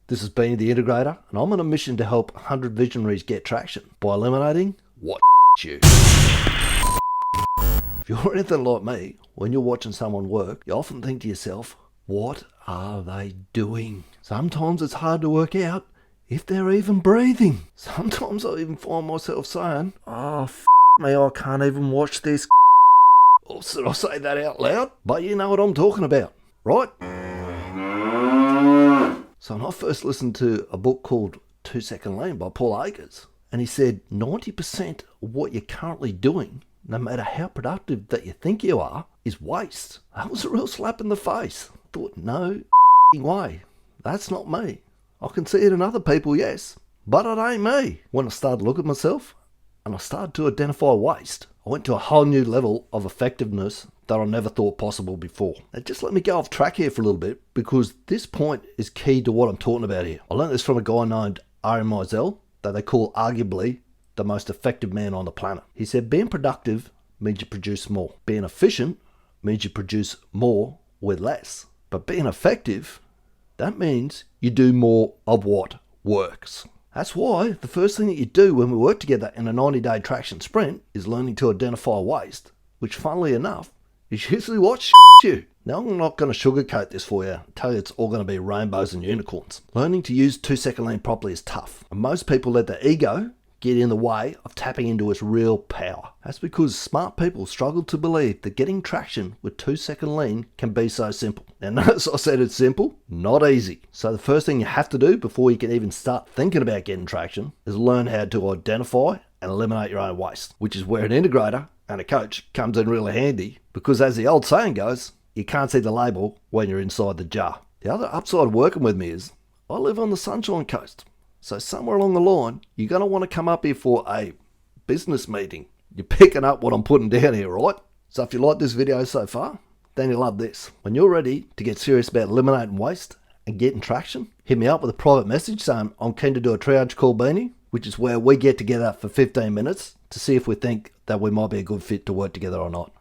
This has been the Integrator, and I'm on a mission to help 100 visionaries get traction by eliminating what you. If you're anything like me, when you're watching someone work, you often think to yourself, what are they doing? Sometimes it's hard to work out if they're even breathing. Sometimes I even find myself saying, oh, me, I can't even watch this. Or should I say that out loud? But you know what I'm talking about, right? So when I first listened to a book called 2 Second Lean by Paul Akers, and he said 90% of what you're currently doing, no matter how productive that you think you are, is waste. That was a real slap in the face. I thought, no way. That's not me. I can see it in other people, yes, but it ain't me. When I started to look at myself and I started to identify waste, I went to a whole new level of effectiveness that I never thought possible before. Now just let me go off track here for a little bit, because this point is key to what I'm talking about here. I learned this from a guy named Ari Meisel, that they call arguably the most effective man on the planet. He said, being productive means you produce more. Being efficient means you produce more with less. But being effective, that means you do more of what works. That's why the first thing that you do when we work together in a 90-day traction sprint is learning to identify waste, which funnily enough is usually what you. Now I'm not going to sugarcoat this for you and tell you it's all going to be rainbows and unicorns. Learning to use 2 Second Lean properly is tough, and most people let their ego get in the way of tapping into its real power. That's because smart people struggle to believe that getting traction with 2 Second Lean can be so simple. Now notice I said it's simple, not easy. So the first thing you have to do before you can even start thinking about getting traction is learn how to identify and eliminate your own waste, which is where an integrator and a coach comes in really handy, because as the old saying goes, you can't see the label when you're inside the jar. The other upside of working with me is I live on the Sunshine Coast. So somewhere along the line, you're going to want to come up here for a business meeting. You're picking up what I'm putting down here, right? So if you like this video so far, then you'll love this. When you're ready to get serious about eliminating waste and getting traction, hit me up with a private message saying I'm keen to do a triage call, Beanie, which is where we get together for 15 minutes to see if we think that we might be a good fit to work together or not.